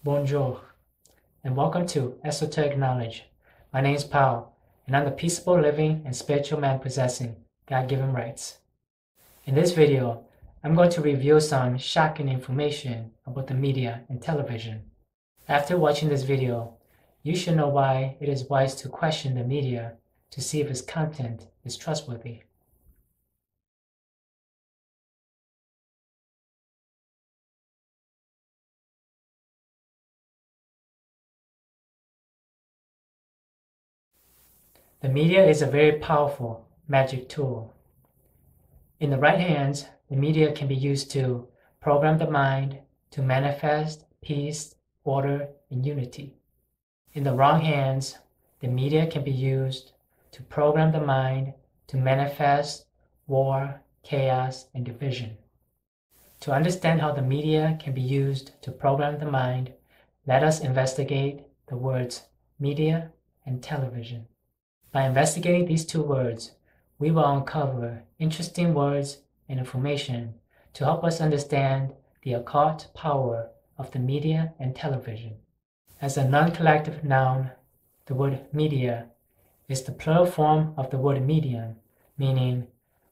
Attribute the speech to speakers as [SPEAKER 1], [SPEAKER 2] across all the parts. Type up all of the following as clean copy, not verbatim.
[SPEAKER 1] Bonjour, and welcome to Esoteric Knowledge. My name is Paul, and I'm the peaceable living and spiritual man possessing God-given rights. In this video, I'm going to reveal some shocking information about the media and television. After watching this video, you should know why it is wise to question the media to see if its content is trustworthy. The media is a very powerful magic tool. In the right hands, the media can be used to program the mind to manifest peace, order, and unity. In the wrong hands, the media can be used to program the mind to manifest war, chaos, and division. To understand how the media can be used to program the mind, let us investigate the words media and television. By investigating these two words, we will uncover interesting words and information to help us understand the occult power of the media and television. As a non-collective noun, the word media is the plural form of the word medium, meaning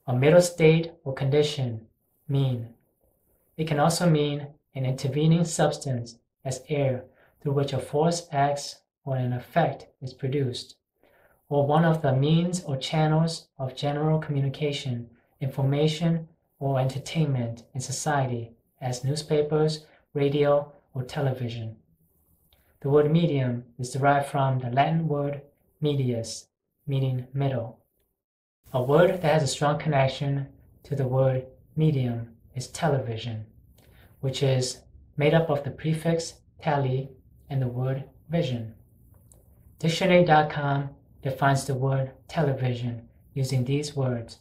[SPEAKER 1] a middle state or condition, mean. It can also mean an intervening substance as air through which a force acts or an effect is produced, or one of the means or channels of general communication, information, or entertainment in society as newspapers, radio, or television. The word medium is derived from the Latin word medius, meaning middle. A word that has a strong connection to the word medium is television, which is made up of the prefix tele and the word vision. Dictionary.com defines the word television using these words: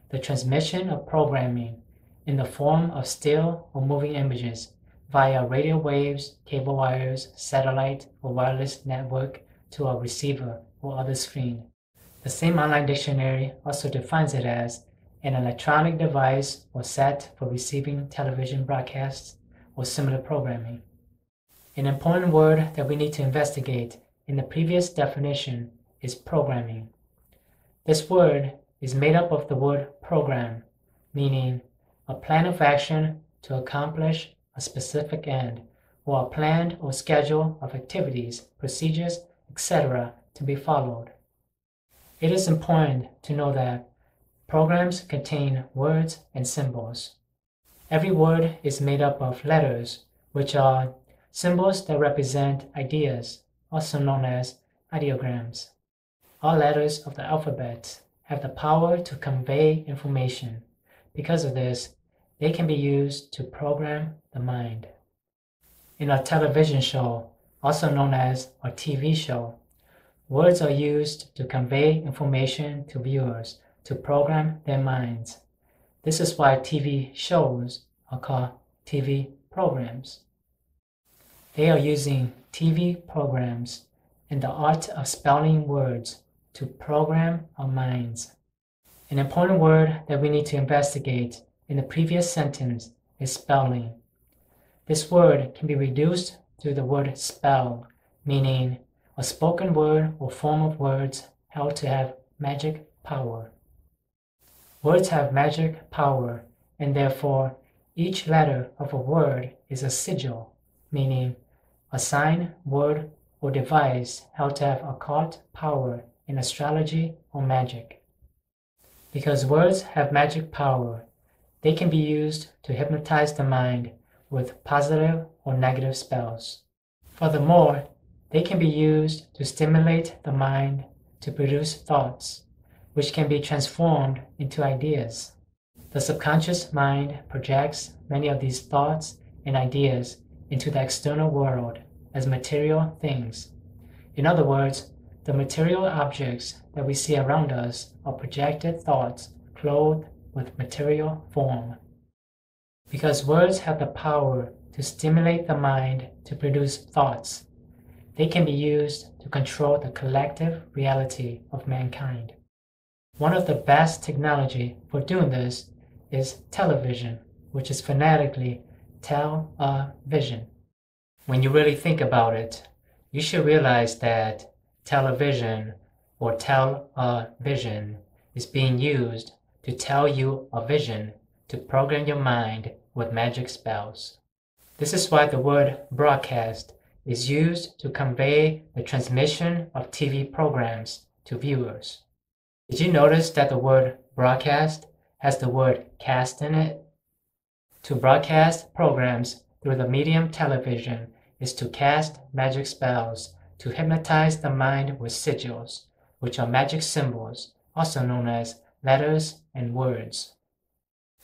[SPEAKER 1] the transmission of programming in the form of still or moving images via radio waves, cable wires, satellite, or wireless network to a receiver or other screen. The same online dictionary also defines it as an electronic device or set for receiving television broadcasts or similar programming. An important word that we need to investigate in the previous definition is programming. This word is made up of the word program, meaning a plan of action to accomplish a specific end, or a plan or schedule of activities, procedures, etc. to be followed. It is important to know that programs contain words and symbols. Every word is made up of letters, which are symbols that represent ideas, also known as ideograms. All letters of the alphabet have the power to convey information. Because of this, they can be used to program the mind. In a television show, also known as a TV show, words are used to convey information to viewers to program their minds. This is why TV shows are called TV programs. They are using TV programs and the art of spelling words to program our minds. An important word that we need to investigate in the previous sentence is spelling. This word can be reduced to the word spell, meaning a spoken word or form of words held to have magic power. Words have magic power, and therefore each letter of a word is a sigil, meaning a sign, word, or device held to have occult power in astrology or magic. Because words have magic power, they can be used to hypnotize the mind with positive or negative spells. Furthermore, they can be used to stimulate the mind to produce thoughts, which can be transformed into ideas. The subconscious mind projects many of these thoughts and ideas into the external world as material things. In other words, the material objects that we see around us are projected thoughts clothed with material form. Because words have the power to stimulate the mind to produce thoughts, they can be used to control the collective reality of mankind. One of the best technology for doing this is television, which is phonetically tel-a-vision. When you really think about it, you should realize that television or tell-a-vision is being used to tell you a vision to program your mind with magic spells. This is why the word broadcast is used to convey the transmission of TV programs to viewers. Did you notice that the word broadcast has the word cast in it? To broadcast programs through the medium television is to cast magic spells to hypnotize the mind with sigils, which are magic symbols, also known as letters and words.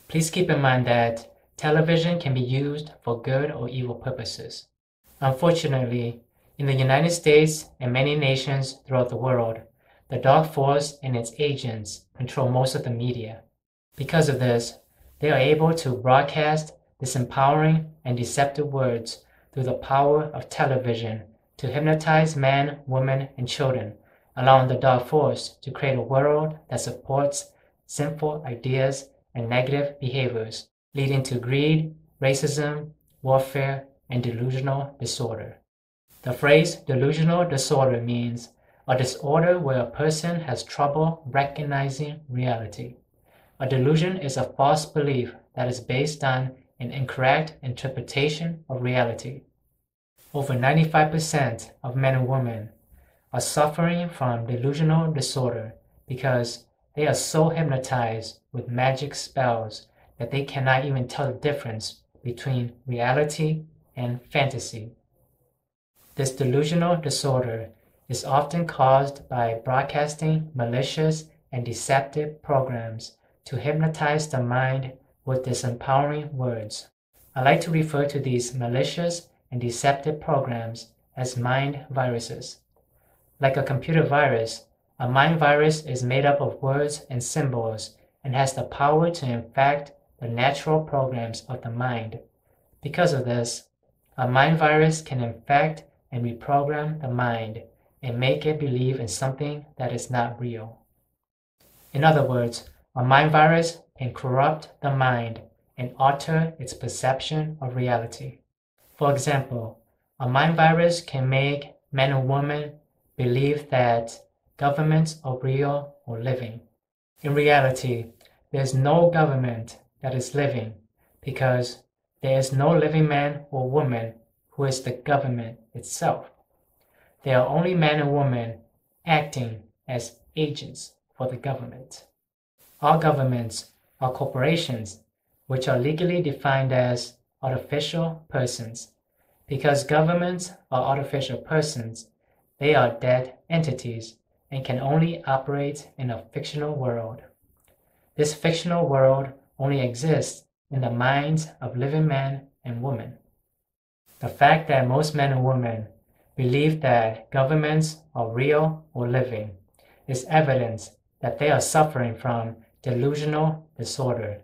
[SPEAKER 1] Please keep in mind that television can be used for good or evil purposes. Unfortunately, in the United States and many nations throughout the world, the dark force and its agents control most of the media. Because of this, they are able to broadcast disempowering and deceptive words through the power of television to hypnotize men, women, and children, allowing the dark force to create a world that supports sinful ideas and negative behaviors, leading to greed, racism, warfare, and delusional disorder. The phrase delusional disorder means a disorder where a person has trouble recognizing reality. A delusion is a false belief that is based on an incorrect interpretation of reality. Over 95% of men and women are suffering from delusional disorder because they are so hypnotized with magic spells that they cannot even tell the difference between reality and fantasy. This delusional disorder is often caused by broadcasting malicious and deceptive programs to hypnotize the mind with disempowering words. I like to refer to these malicious and deceptive programs as mind viruses. Like a computer virus, a mind virus is made up of words and symbols and has the power to infect the natural programs of the mind. Because of this, a mind virus can infect and reprogram the mind and make it believe in something that is not real. In other words, a mind virus can corrupt the mind and alter its perception of reality. For example, a mind virus can make men and women believe that governments are real or living. In reality, there is no government that is living because there is no living man or woman who is the government itself. There are only men and women acting as agents for the government. All governments are corporations, which are legally defined as artificial persons. Because governments are artificial persons, they are dead entities and can only operate in a fictional world. This fictional world only exists in the minds of living men and women. The fact that most men and women believe that governments are real or living is evidence that they are suffering from delusional disorder.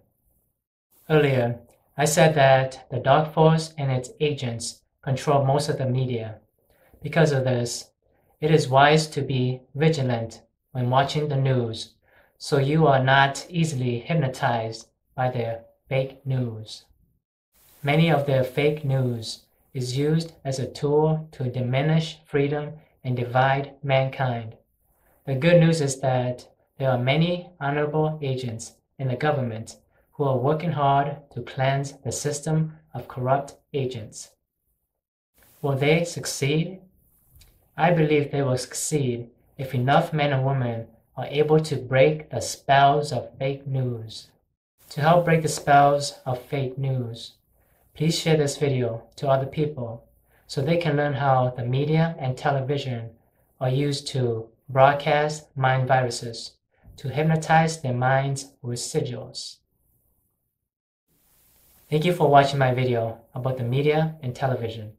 [SPEAKER 1] Earlier, I said that the dark force and its agents control most of the media. Because of this, it is wise to be vigilant when watching the news so you are not easily hypnotized by their fake news. Many of their fake news is used as a tool to diminish freedom and divide mankind. The good news is that there are many honorable agents in the government who are working hard to cleanse the system of corrupt agents. Will they succeed? I believe they will succeed if enough men and women are able to break the spells of fake news. To help break the spells of fake news, please share this video to other people so they can learn how the media and television are used to broadcast mind viruses to hypnotize their minds with sigils. Thank you for watching my video about the media and television.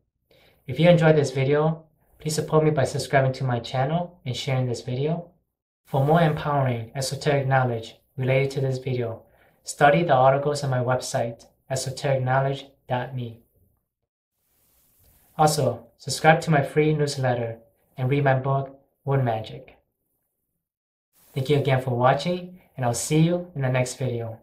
[SPEAKER 1] If you enjoyed this video, please support me by subscribing to my channel and sharing this video. For more empowering esoteric knowledge related to this video, study the articles on my website, esotericknowledge.me. Also, subscribe to my free newsletter and read my book, Word Magic. Thank you again for watching, and I'll see you in the next video.